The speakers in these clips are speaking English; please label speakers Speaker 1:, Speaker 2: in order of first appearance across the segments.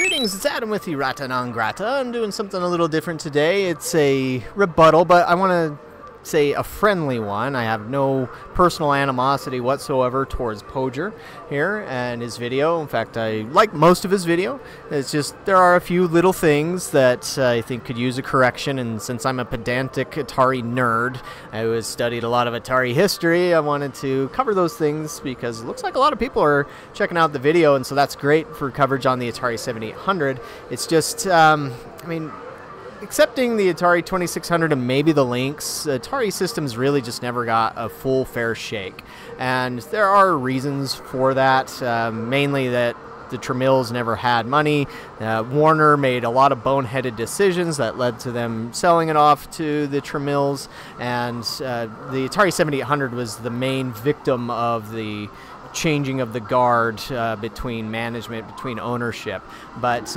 Speaker 1: Greetings, it's Adam with you, Rata Non Grata. I'm doing something a little different today. It's a rebuttal, but I want to say a friendly one. I have no personal animosity whatsoever towards Pojr here and his video. In fact, I like most of his video. It's just there are a few little things that I think could use a correction, and since I'm a pedantic Atari nerd, I studied a lot of Atari history, I wanted to cover those things because it looks like a lot of people are checking out the video, and so that's great for coverage on the Atari 7800. It's just, I mean, excepting the Atari 2600 and maybe the Lynx, Atari systems really just never got a full fair shake. And there are reasons for that, mainly that the Tremills never had money. Warner made a lot of boneheaded decisions that led to them selling it off to the Tremills, and the Atari 7800 was the main victim of the changing of the guard between management, between ownership. But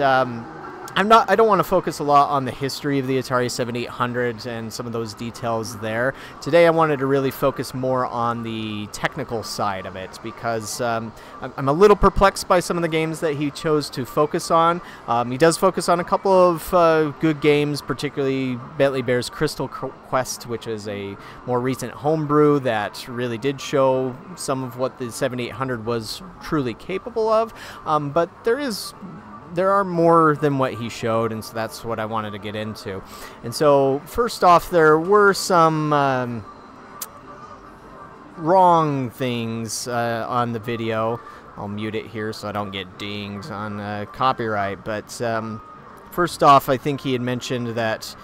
Speaker 1: I don't want to focus a lot on the history of the Atari 7800 and some of those details there. Today I wanted to really focus more on the technical side of it because I'm a little perplexed by some of the games that he chose to focus on. He does focus on a couple of good games, particularly Bentley Bear's Crystal Quest, which is a more recent homebrew that really did show some of what the 7800 was truly capable of. But there are more than what he showed, and so that's what I wanted to get into. And so, first off, there were some wrong things on the video. I'll mute it here so I don't get dinged on copyright. But first off, I think he had mentioned that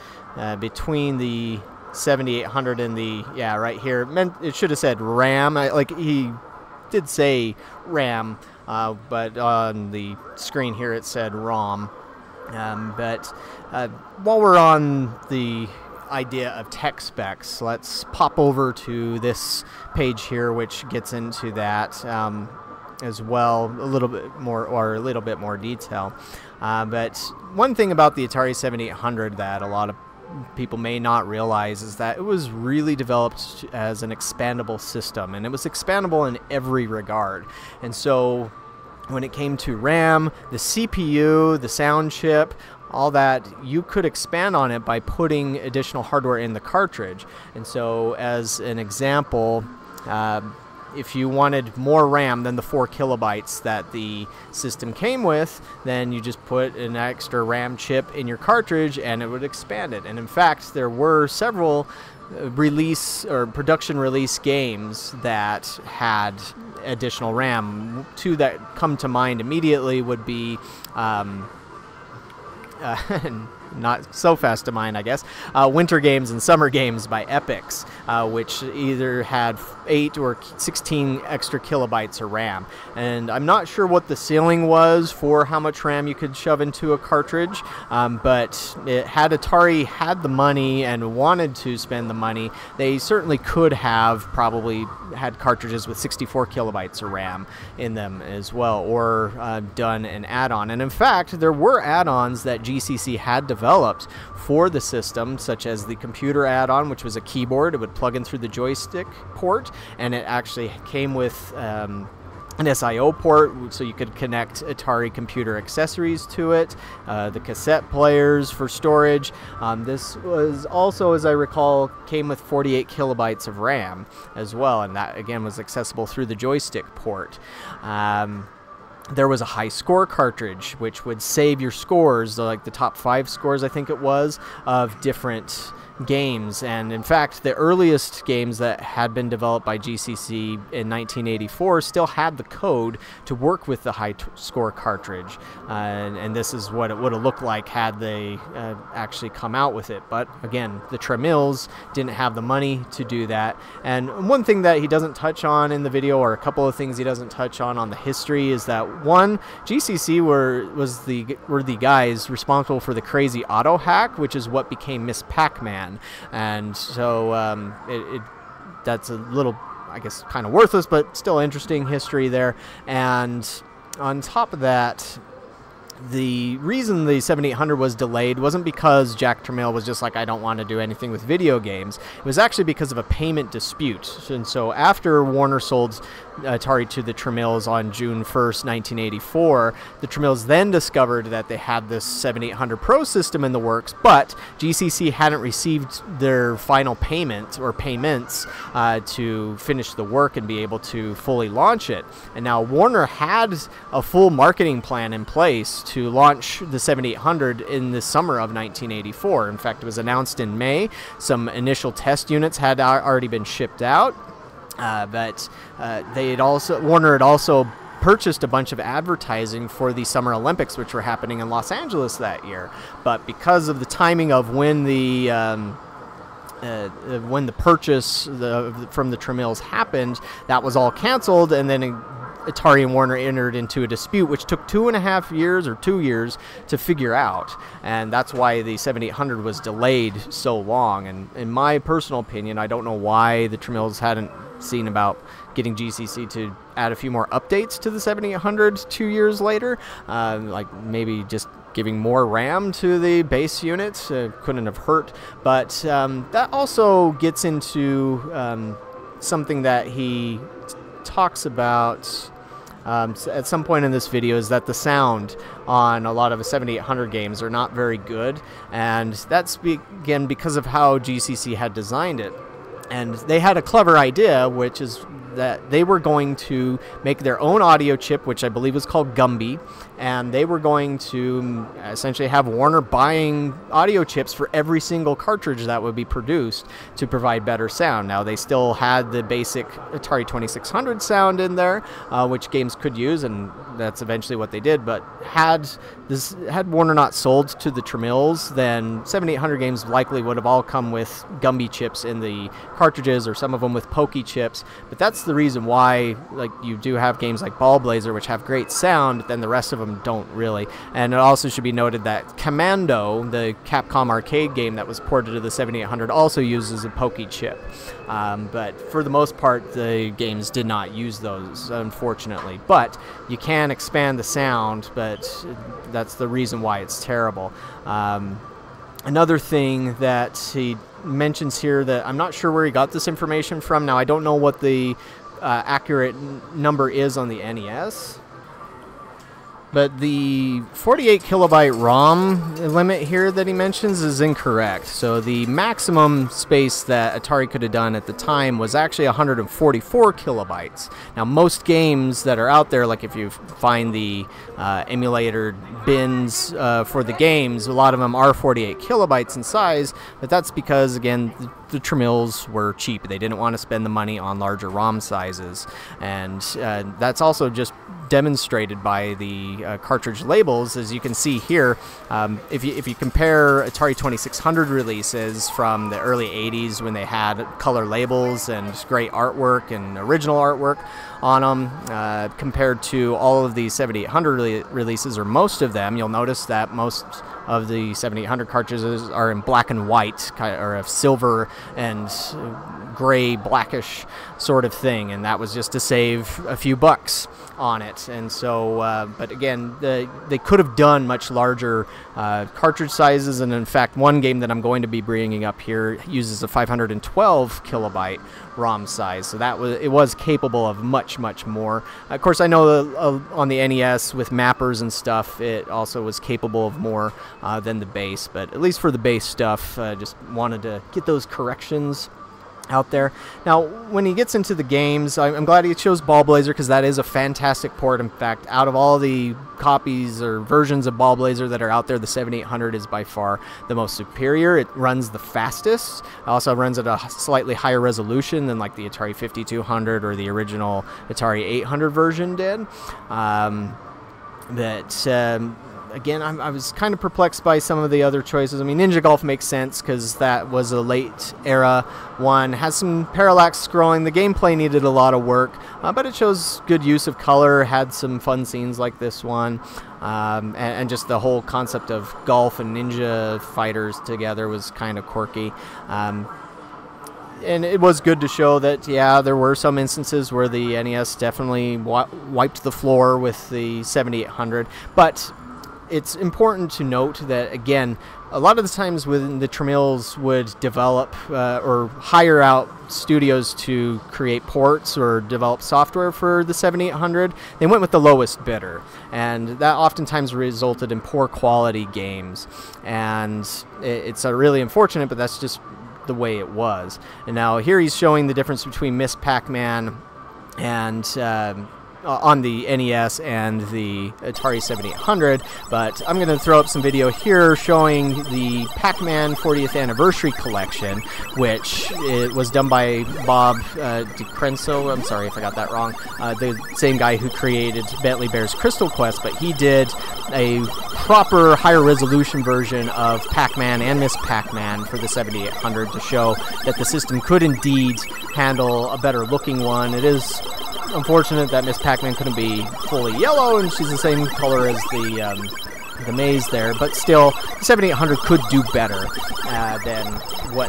Speaker 1: between the 7800 and the, yeah, right here, it should have said RAM. Like, he did say RAM, but on the screen here it said ROM. But while we're on the idea of tech specs, let's pop over to this page here, which gets into that as well, a little bit more detail. But one thing about the Atari 7800 that a lot of people may not realize is that it was really developed as an expandable system, and it was expandable in every regard. And so when it came to RAM, the CPU, the sound chip, all that, you could expand on it by putting additional hardware in the cartridge. And so as an example, if you wanted more RAM than the 4 kilobytes that the system came with, then you just put an extra RAM chip in your cartridge and it would expand it. And in fact, there were several release or production release games that had additional RAM. Two that come to mind immediately would be not so fast to mind, I guess, Winter Games and Summer Games by Epix, which either had 8 or 16 extra kilobytes of RAM. And I'm not sure what the ceiling was for how much RAM you could shove into a cartridge, but had Atari had the money and wanted to spend the money, they certainly could have probably had cartridges with 64 kilobytes of RAM in them as well, or done an add-on. And in fact, there were add-ons that GCC had developed for the system, such as the computer add-on, which was a keyboard. It would plug in through the joystick port, and it actually came with an SIO port, so you could connect Atari computer accessories to it, the cassette players for storage. This was also, as I recall, came with 48 kilobytes of RAM as well, and that again was accessible through the joystick port. There was a high score cartridge, which would save your scores, like the top 5 scores, I think it was, of different games. And in fact, the earliest games that had been developed by GCC in 1984 still had the code to work with the high score cartridge. And this is what it would have looked like had they actually come out with it. But again, the Tremills didn't have the money to do that. And one thing that he doesn't touch on in the video, or a couple of things he doesn't touch on the history, is that one, GCC were the guys responsible for the crazy auto hack, which is what became Miss Pac-Man. And so that's a little, I guess, kind of worthless, but still interesting history there. And on top of that, the reason the 7800 was delayed wasn't because Jack Tramiel was just like, I don't want to do anything with video games. It was actually because of a payment dispute. And so after Warner sold Atari to the Tramiels on June 1st, 1984, the Tramiels then discovered that they had this 7800 Pro system in the works, but GCC hadn't received their final payment or payments to finish the work and be able to fully launch it. And now Warner had a full marketing plan in place to launch the 7800 in the summer of 1984. In fact, it was announced in May. Some initial test units had already been shipped out, but Warner had also purchased a bunch of advertising for the Summer Olympics, which were happening in Los Angeles that year. But because of the timing of when the purchase from the Tramiels happened, that was all canceled, and then Atari and Warner entered into a dispute, which took 2.5 years or 2 years to figure out, and that's why the 7800 was delayed so long. And in my personal opinion, I don't know why the Tramiels hadn't seen about getting GCC to add a few more updates to the 7800 2 years later, like maybe just giving more RAM to the base units couldn't have hurt. But that also gets into something that he talks about at some point in this video, is that the sound on a lot of the 7800 games are not very good, and that's again because of how GCC had designed it. And they had a clever idea, which is that they were going to make their own audio chip, which I believe was called Gumby, and they were going to essentially have Warner buying audio chips for every single cartridge that would be produced to provide better sound. Now, they still had the basic Atari 2600 sound in there, which games could use, and that's eventually what they did. But had Warner not sold to the Tramiels, then 7800 games likely would have all come with Gumby chips in the cartridges, or some of them with Pokey chips. But that's the reason why, like, you do have games like Ball Blazer, which have great sound, then the rest of them don't really. And it also should be noted that Commando, the Capcom arcade game that was ported to the 7800, also uses a Pokey chip. But for the most part, the games did not use those, unfortunately. But you can expand the sound, but that's the reason why it's terrible. Another thing that he mentions here, that I'm not sure where he got this information from. Now, I don't know what the accurate number is on the NES, but the 48 kilobyte ROM limit here that he mentions is incorrect. So the maximum space that Atari could have done at the time was actually 144 kilobytes. Now, most games that are out there, like if you find the emulator bins for the games, a lot of them are 48 kilobytes in size, but that's because, again, the Tramiels were cheap. They didn't want to spend the money on larger ROM sizes, and that's also just demonstrated by the cartridge labels, as you can see here. If you compare Atari 2600 releases from the early 80s, when they had color labels and great artwork and original artwork on them, compared to all of the 7800 releases, or most of them, you'll notice that most of the 7800 cartridges are in black and white, or a silver and gray, blackish sort of thing, and that was just to save a few bucks on it. And so, but again, they could have done much larger cartridge sizes, and in fact, one game that I'm going to be bringing up here uses a 512 kilobyte ROM size, so it was capable of much more. Of course, I know on the NES with mappers and stuff, it also was capable of more than the base, but at least for the base stuff, just wanted to get those corrections out there. Now, when he gets into the games, I'm glad he chose Ball Blazer, because that is a fantastic port. In fact, out of all the copies or versions of Ball Blazer that are out there, the 7800 is by far the most superior. It runs the fastest. It also runs at a slightly higher resolution than like the Atari 5200 or the original Atari 800 version did. Again, I was kind of perplexed by some of the other choices. I mean, Ninja Golf makes sense because that was a late era one. Has some parallax scrolling. The gameplay needed a lot of work, but it shows good use of color. Had some fun scenes like this one. And just the whole concept of golf and ninja fighters together was kind of quirky. And it was good to show that, yeah, there were some instances where the NES definitely wiped the floor with the 7800, but it's important to note that, again, a lot of the times when the Tramiels would develop or hire out studios to create ports or develop software for the 7800, they went with the lowest bidder, and that oftentimes resulted in poor quality games, and it's really unfortunate, but that's just the way it was. And now here he's showing the difference between Miss Pac-Man and on the NES and the Atari 7800, but I'm going to throw up some video here showing the Pac-Man 40th Anniversary Collection, which it was done by Bob DeCrenso. I'm sorry if I got that wrong. The same guy who created Bentley Bear's Crystal Quest, but he did a proper higher resolution version of Pac-Man and Miss Pac-Man for the 7800 to show that the system could indeed handle a better looking one. It is unfortunate that Miss Pac-Man couldn't be fully yellow, and she's the same color as the maze there, but still, the 7800 could do better than what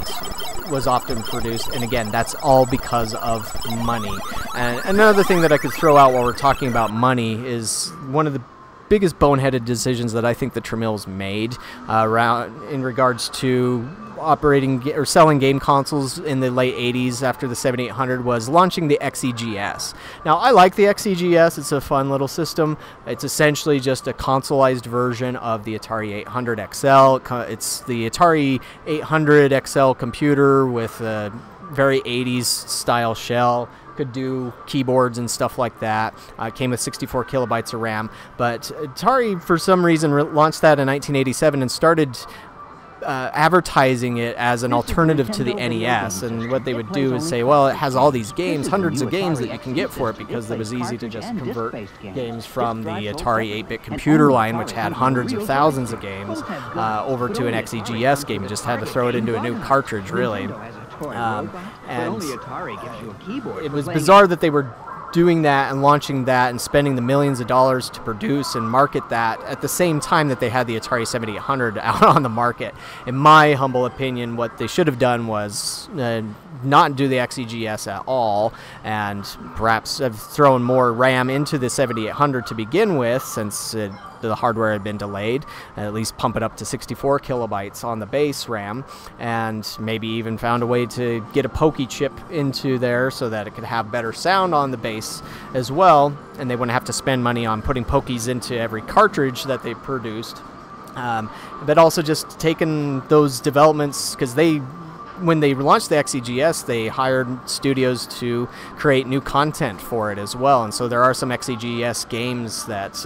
Speaker 1: was often produced, and again, that's all because of money. And another thing that I could throw out while we're talking about money is one of the biggest boneheaded decisions that I think the Tramiels made in regards to operating or selling game consoles in the late 80s after the 7800 was launching the XEGS. Now, I like the XEGS. It's a fun little system. It's essentially just a consoleized version of the Atari 800 XL. It's the Atari 800 XL computer with a very 80s style shell. Could do keyboards and stuff like that. It came with 64 kilobytes of RAM, but Atari for some reason launched that in 1987 and started advertising it as an alternative to the NES, and what they would do is say, well, it has all these games, hundreds of games that you can get for it, because it was easy to just convert games from the Atari 8-bit computer line, which had hundreds or thousands of games, over to an XEGS game. You just had to throw it into a new cartridge, really. And it was bizarre that they were doing that and launching that and spending the millions of dollars to produce and market that at the same time that they had the Atari 7800 out on the market. In my humble opinion, what they should have done was not do the XEGS at all, and perhaps have thrown more RAM into the 7800 to begin with, since the hardware had been delayed, at least pump it up to 64 kilobytes on the base RAM, and maybe even found a way to get a pokey chip into there so that it could have better sound on the base as well, and they wouldn't have to spend money on putting pokies into every cartridge that they produced. But also just taking those developments, because when they launched the XEGS, they hired studios to create new content for it as well, and so there are some XEGS games that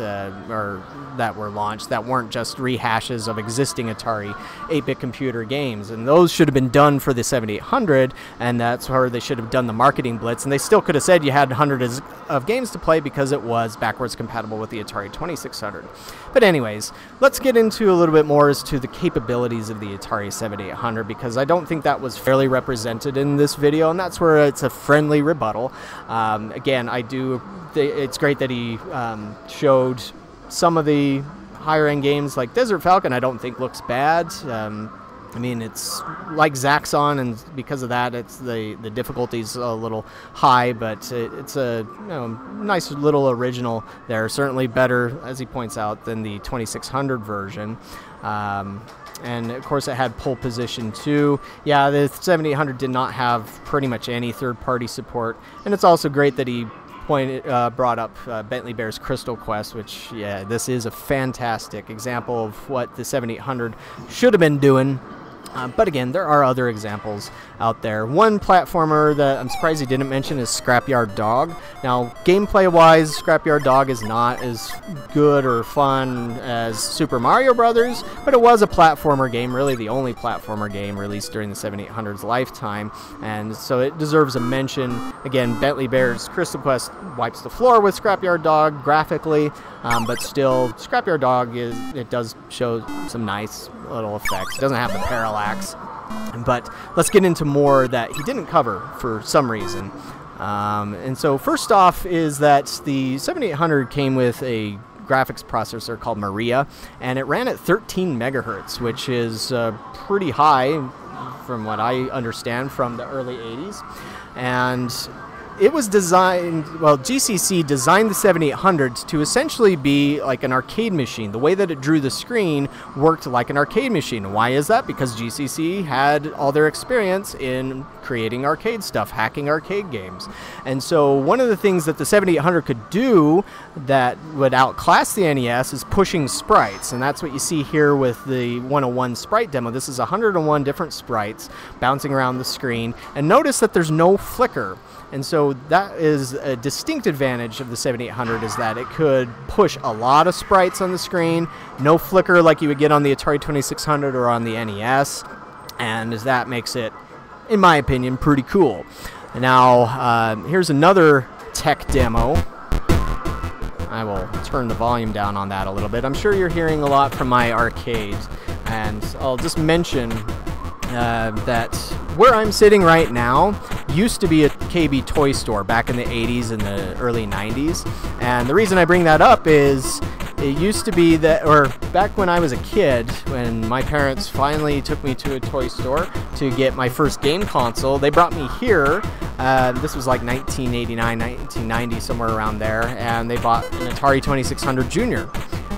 Speaker 1: were launched that weren't just rehashes of existing Atari 8-bit computer games, and those should have been done for the 7800, and that's where they should have done the marketing blitz, and they still could have said you had hundreds of games to play because it was backwards compatible with the Atari 2600. But anyways, let's get into a little bit more as to the capabilities of the Atari 7800, because I don't think that was fairly represented in this video, and that's where it's a friendly rebuttal. Again, it's great that he showed some of the higher end games like Desert Falcon. I don't think looks bad. I mean, it's like Zaxxon, and because of that, it's the difficulty's a little high, but it's a nice little original there. Certainly better, as he points out, than the 2600 version. And of course, it had pole position too. Yeah, the 7800 did not have pretty much any third-party support, and it's also great that he brought up Bentley Bear's Crystal Quest, which, yeah, this is a fantastic example of what the 7800 should have been doing. But again, there are other examples out there. One platformer that I'm surprised he didn't mention is Scrapyard Dog. Now, gameplay-wise, Scrapyard Dog is not as good or fun as Super Mario Brothers, but it was a platformer game, really the only platformer game released during the 7800's lifetime, and so it deserves a mention. Again, Bentley Bear's Crystal Quest wipes the floor with Scrapyard Dog graphically, but still, Scrapyard Dog it does show some nice little effects. It doesn't have the parallax. But let's get into more that he didn't cover for some reason. And so first off is that the 7800 came with a graphics processor called Maria, and it ran at 13 megahertz, which is pretty high from what I understand from the early 80s. And it was designed, well, GCC designed the 7800 to essentially be like an arcade machine. The way that it drew the screen worked like an arcade machine. Why is that? Because GCC had all their experience in creating arcade stuff, hacking arcade games. And so one of the things that the 7800 could do that would outclass the NES is pushing sprites. And that's what you see here with the 101 sprite demo. This is 101 different sprites bouncing around the screen. And notice that there's no flicker. And so that is a distinct advantage of the 7800, is that it could push a lot of sprites on the screen, no flicker like you would get on the Atari 2600 or on the NES, and that makes it, in my opinion, pretty cool. Now, here's another tech demo. I will turn the volume down on that a little bit. I'm sure you're hearing a lot from my arcade, and I'll just mention that where I'm sitting right now used to be a KB toy store back in the 80s and the early 90s. And the reason I bring that up is it used to be that, or back when I was a kid, when my parents finally took me to a toy store to get my first game console, they brought me here. This was like 1989, 1990, somewhere around there, and they bought an Atari 2600 Junior.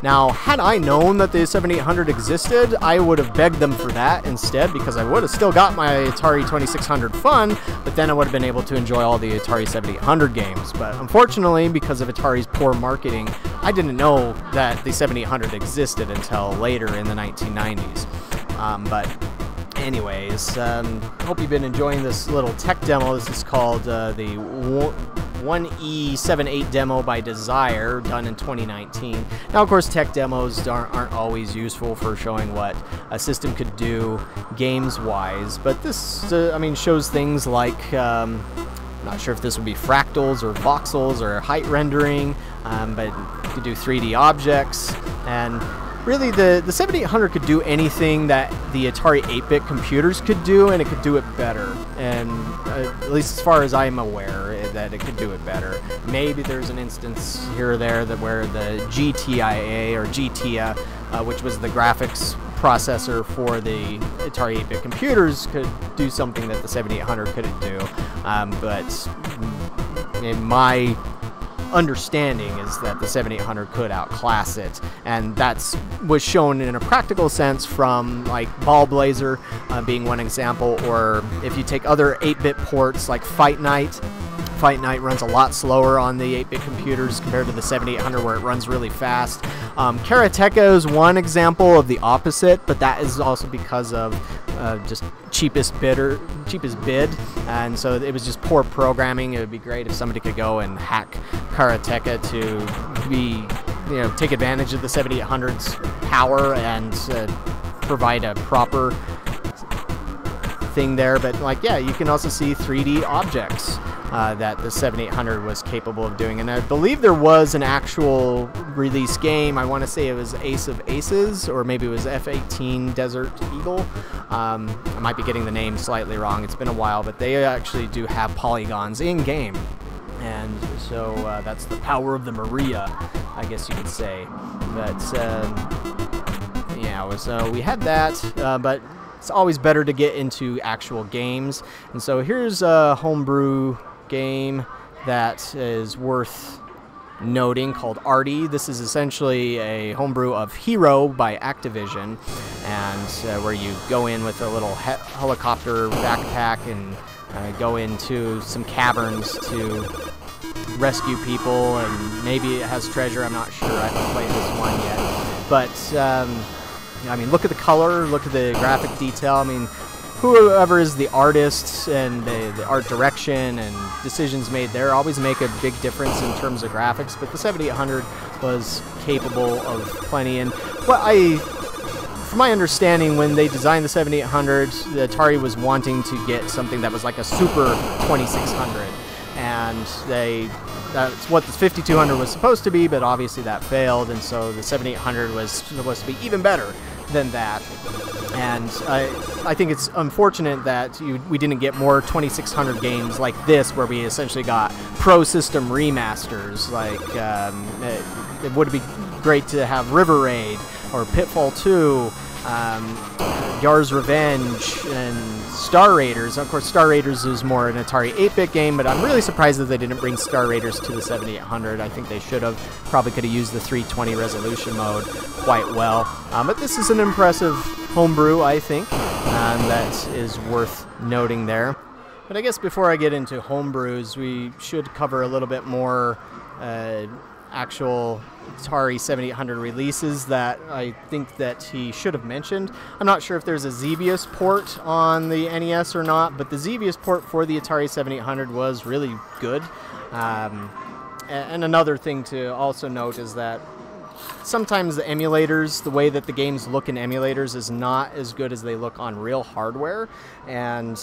Speaker 1: Now, had I known that the 7800 existed, I would have begged them for that instead, because I would have still got my Atari 2600 fun, but then I would have been able to enjoy all the Atari 7800 games. But unfortunately, because of Atari's poor marketing, I didn't know that the 7800 existed until later in the 1990s. But anyways, hope you've been enjoying this little tech demo. This is called the 1E78 demo by Desire, done in 2019. Now, of course, tech demos aren't always useful for showing what a system could do games-wise, but this, I mean, shows things like, not sure if this would be fractals or voxels or height rendering, but you could do 3D objects, and really, the 7800 could do anything that the Atari 8-bit computers could do, and it could do it better. And at least as far as I'm aware, that it could do it better. Maybe there's an instance here or there that where the GTIA or GTIA, which was the graphics processor for the Atari 8-bit computers, could do something that the 7800 couldn't do. But in my understanding is that the 7800 could outclass it, and that's was shown in a practical sense from like Ball Blazer being one example, or if you take other 8-bit ports like Fight Night. Fight Night runs a lot slower on the 8-bit computers compared to the 7800, where it runs really fast. Karateka is one example of the opposite, but that is also because of just cheapest bid, and so it was just poor programming. It would be great if somebody could go and hack Karateka to be, you know, take advantage of the 7800's power and provide a proper thing there. But like, yeah, you can also see 3D objects that the 7800 was capable of doing, and I believe there was an actual release game. I want to say it was Ace of Aces, or maybe it was F-18 Desert Eagle. I might be getting the name slightly wrong. It's been a while, but they actually do have polygons in game, and so that's the power of the Maria, I guess you could say. But yeah, so we had that, but it's always better to get into actual games, and so here's a homebrew game that is worth noting called A.R.T.I. This is essentially a homebrew of Hero by Activision, and where you go in with a little helicopter backpack and go into some caverns to rescue people, and maybe it has treasure. I'm not sure. I haven't played this one yet, but I mean, look at the color, look at the graphic detail. I mean, whoever is the artist and the art direction and decisions made there always make a big difference in terms of graphics, but the 7800 was capable of plenty. And from my understanding, when they designed the 7800, the Atari was wanting to get something that was like a super 2600, and that's what the 5200 was supposed to be, but obviously that failed, and so the 7800 was supposed to be even better than that. And I think it's unfortunate that we didn't get more 2600 games like this, where we essentially got Pro System remasters. Like, it would be great to have River Raid or Pitfall 2, Yar's Revenge, and Star Raiders. Of course, Star Raiders is more an Atari 8-bit game, but I'm really surprised that they didn't bring Star Raiders to the 7800. I think they should have. Probably could have used the 320 resolution mode quite well. But this is an impressive homebrew, I think, and that is worth noting there. But I guess before I get into homebrews, we should cover a little bit more actual Atari 7800 releases that I think that he should have mentioned. I'm not sure if there's a Xevious port on the NES or not, but the Xevious port for the Atari 7800 was really good. And another thing to also note is that sometimes the emulators, the way that the games look in emulators is not as good as they look on real hardware, and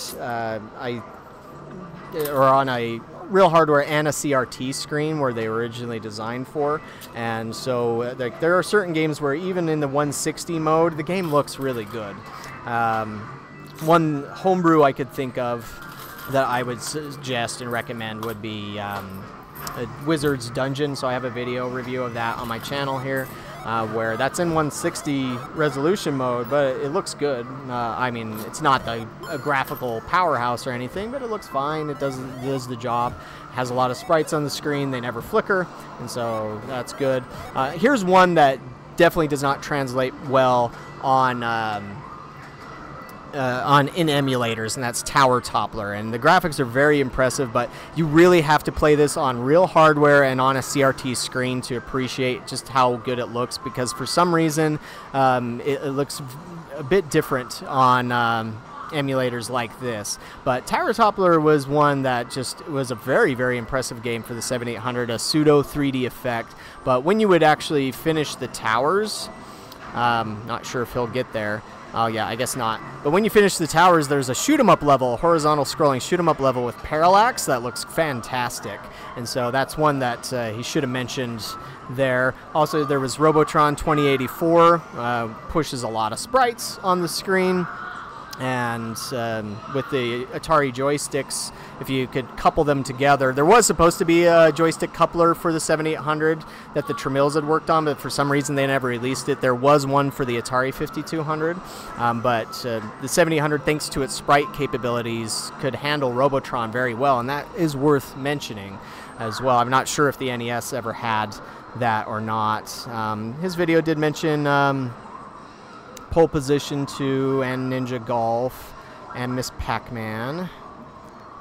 Speaker 1: or on a real hardware and a CRT screen where they were originally designed for. And so there are certain games where even in the 160 mode, the game looks really good. One homebrew I could think of that I would suggest and recommend would be Wizard's Dungeon. So I have a video review of that on my channel here, where that's in 160 resolution mode, but it looks good. I mean, it's not a graphical powerhouse or anything, but it looks fine. It does the job. It has a lot of sprites on the screen. They never flicker, and so that's good. Here's one that definitely does not translate well on in emulators, and that's Tower Toppler. And the graphics are very impressive, but you really have to play this on real hardware and on a CRT screen to appreciate just how good it looks, because for some reason it looks a bit different on emulators like this. But Tower Toppler was one that just was a very, very impressive game for the 7800, a pseudo 3D effect. But when you would actually finish the towers, not sure if he'll get there. Oh yeah, I guess not. But when you finish the towers, there's a shoot-'em-up level, horizontal scrolling shoot-'em-up level with parallax that looks fantastic. And so that's one that he should have mentioned there. Also, there was Robotron 2084, pushes a lot of sprites on the screen. And with the Atari joysticks, if you could couple them together, there was supposed to be a joystick coupler for the 7800 that the Tremills had worked on, but for some reason they never released it. There was one for the Atari 5200, but the 7800, thanks to its sprite capabilities, could handle Robotron very well, and that is worth mentioning as well. I'm not sure if the NES ever had that or not. His video did mention Pole Position 2 and Ninja Golf and Miss Pac-Man.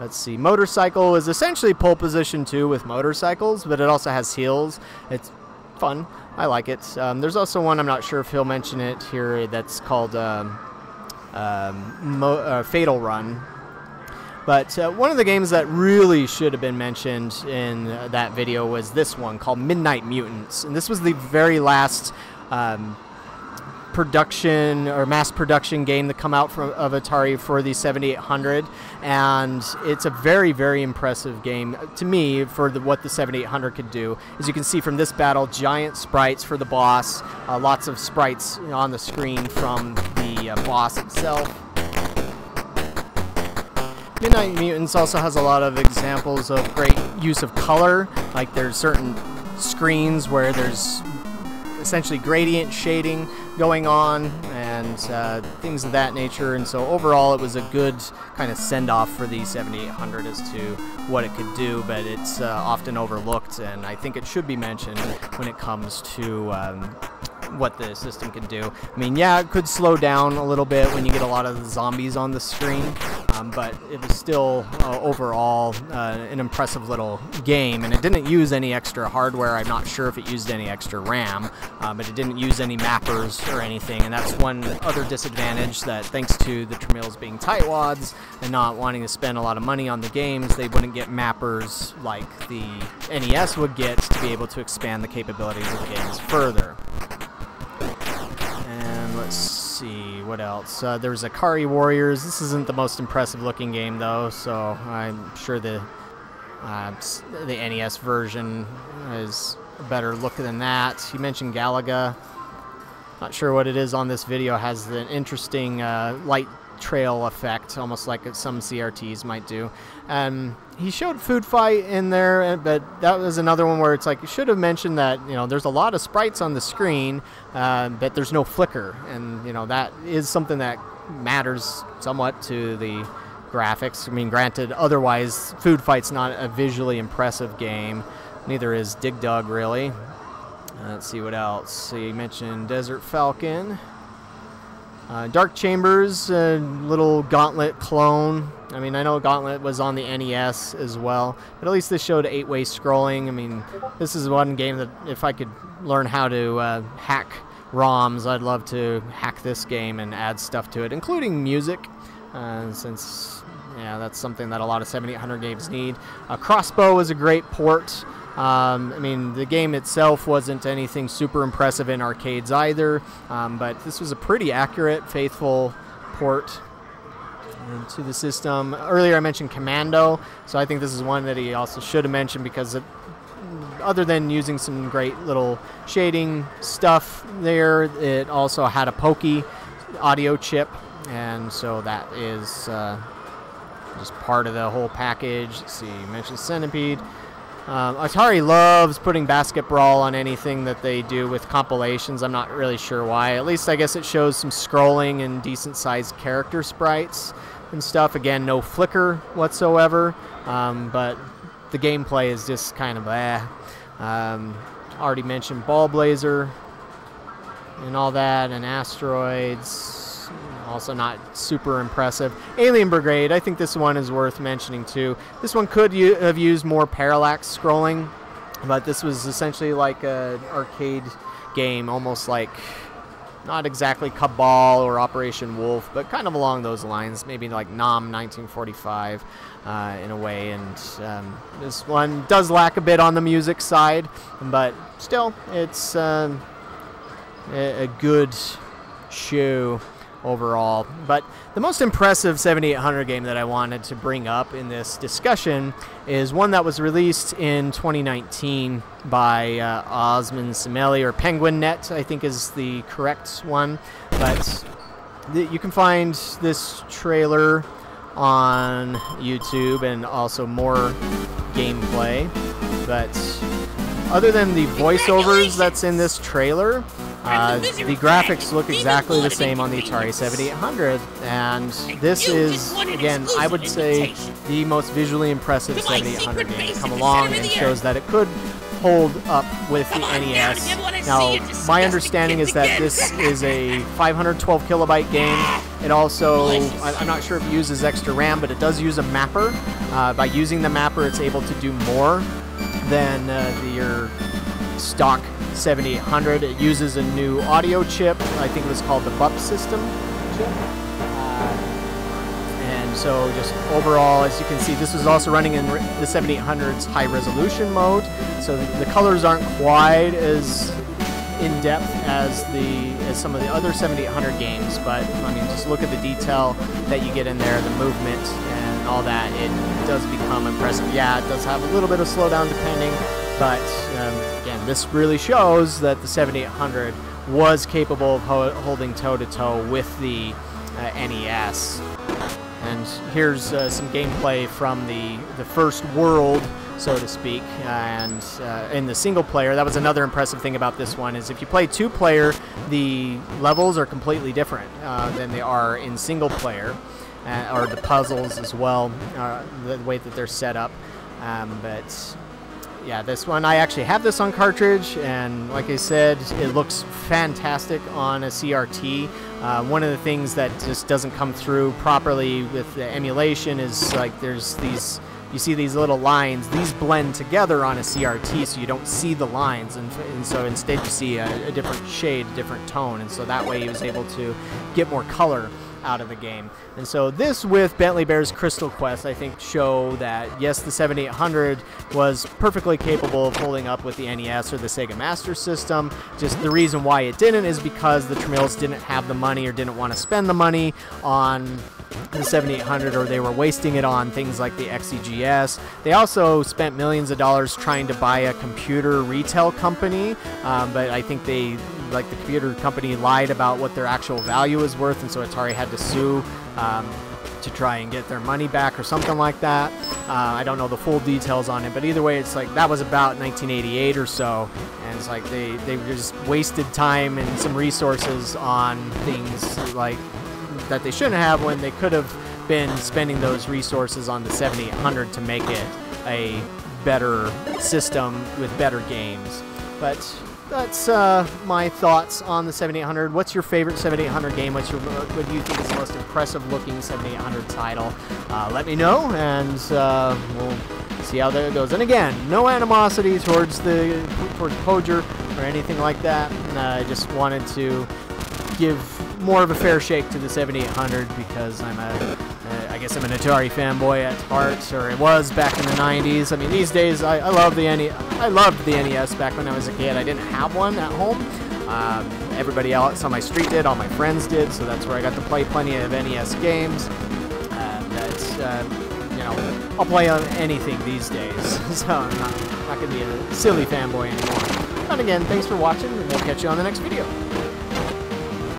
Speaker 1: Let's see. Motorcycle is essentially Pole Position 2 with motorcycles, but it also has heels. It's fun. I like it. There's also one, I'm not sure if he'll mention it here, that's called Fatal Run. But one of the games that really should have been mentioned in that video was this one called Midnight Mutants. And this was the very last production or mass production game to come out of Atari for the 7800, and it's a very, very impressive game to me for what the 7800 could do. As you can see from this battle, giant sprites for the boss, lots of sprites on the screen from the boss itself. Midnight Mutants also has a lot of examples of great use of color, like there's certain screens where there's essentially gradient shading going on and things of that nature. And so overall it was a good kind of send-off for the 7800 as to what it could do, but it's often overlooked, and I think it should be mentioned when it comes to what the system can do. I mean, yeah, it could slow down a little bit when you get a lot of the zombies on the screen, but it was still overall an impressive little game, and it didn't use any extra hardware. I'm not sure if it used any extra RAM, but it didn't use any mappers or anything, and that's one other disadvantage, that thanks to the Tremills being tightwads and not wanting to spend a lot of money on the games, they wouldn't get mappers like the NES would get to be able to expand the capabilities of the games further. And let's see, what else? There's Akari Warriors. This isn't the most impressive looking game though, so I'm sure the NES version is a better look than that. You mentioned Galaga. Not sure what it is on this video. Has an interesting light trail effect, almost like some CRTs might do. He showed Food Fight in there, but that was another one where it's like, you should have mentioned that, you know, there's a lot of sprites on the screen, but there's no flicker, and, you know, that is something that matters somewhat to the graphics. I mean, granted, otherwise, Food Fight's not a visually impressive game. Neither is Dig Dug, really. Let's see what else. So you mentioned Desert Falcon. Dark Chambers, a little Gauntlet clone. I mean, I know Gauntlet was on the NES as well, but at least this showed 8-way scrolling. I mean, this is one game that if I could learn how to hack ROMs, I'd love to hack this game and add stuff to it, including music, since, yeah, that's something that a lot of 7800 games need. Crossbow is a great port. I mean, the game itself wasn't anything super impressive in arcades either, but this was a pretty accurate, faithful port to the system. Earlier I mentioned Commando, so I think this is one that he also should have mentioned, because other than using some great little shading stuff there, it also had a pokey audio chip, and so that is just part of the whole package. Let's see, you mentioned Centipede. Atari loves putting BasketBrawl on anything that they do with compilations. I'm not really sure why. At least I guess it shows some scrolling and decent-sized character sprites and stuff. Again, no flicker whatsoever, but the gameplay is just kind of already mentioned Ball Blazer and all that, and Asteroids. Also not super impressive. Alien Brigade, I think this one is worth mentioning too. This one could have used more parallax scrolling, but this was essentially like an arcade game, almost like, not exactly Cabal or Operation Wolf, but kind of along those lines, maybe like NOM 1945 in a way. And this one does lack a bit on the music side, but still, it's a good show overall. But the most impressive 7800 game that I wanted to bring up in this discussion is one that was released in 2019 by Osman Sameli, or Penguin Net, I think is the correct one. But you can find this trailer on YouTube and also more gameplay. But other than the voiceovers that's in this trailer, the graphics look exactly the same on the Atari 7800, and this is, again, I would say the most visually impressive 7800 game to come along, and shows that it could hold up with the NES. Now, my understanding is that this is a 512 kilobyte game. It also, I'm not sure if it uses extra RAM, but it does use a mapper. By using the mapper, it's able to do more than your stock 7800. It uses a new audio chip. I think it was called the BUP system chip. And so just overall, as you can see, this was also running in the 7800's high resolution mode. So the colors aren't quite as in-depth as some of the other 7800 games, but I mean, just look at the detail that you get in there, the movement and all that. It does become impressive. Yeah, it does have a little bit of slowdown depending, but again, this really shows that the 7800 was capable of holding toe-to-toe with the NES. And here's some gameplay from the first world, so to speak, and in the single player. That was another impressive thing about this one, is if you play two-player, the levels are completely different than they are in single player, or the puzzles as well, the way that they're set up. But yeah, this one, I actually have this on cartridge, and like I said, it looks fantastic on a CRT. One of the things that just doesn't come through properly with the emulation is like there's these, you see these little lines, these blend together on a CRT so you don't see the lines, and so instead you see a different shade, a different tone, and so that way he was able to get more color out of the game. And so this with Bentley Bear's Crystal Quest, I think, show that yes, the 7800 was perfectly capable of holding up with the NES or the Sega Master System. Just the reason why it didn't is because the Tremills didn't have the money or didn't want to spend the money on the 7800, or they were wasting it on things like the XEGS. They also spent millions of dollars trying to buy a computer retail company, but I think they like the computer company lied about what their actual value was worth, and so Atari had to sue to try and get their money back or something like that. I don't know the full details on it, but either way, it's like that was about 1988 or so, and it's like they just wasted time and some resources on things like that they shouldn't have, when they could have been spending those resources on the 7800 to make it a better system with better games. But that's my thoughts on the 7800. What's your favorite 7800 game? What do you think is the most impressive looking 7800 title? Let me know, and we'll see how that goes. And again, no animosity towards pojr or anything like that. I just wanted to give more of a fair shake to the 7800 because I guess I'm an Atari fanboy at heart, or it was back in the 90s. I mean, these days I loved the NES back when I was a kid. I didn't have one at home. Everybody else on my street did, all my friends did, so that's where I got to play plenty of NES games. I'll play on anything these days, so I'm not going to be a silly fanboy anymore. But again, thanks for watching, and we'll catch you on the next video.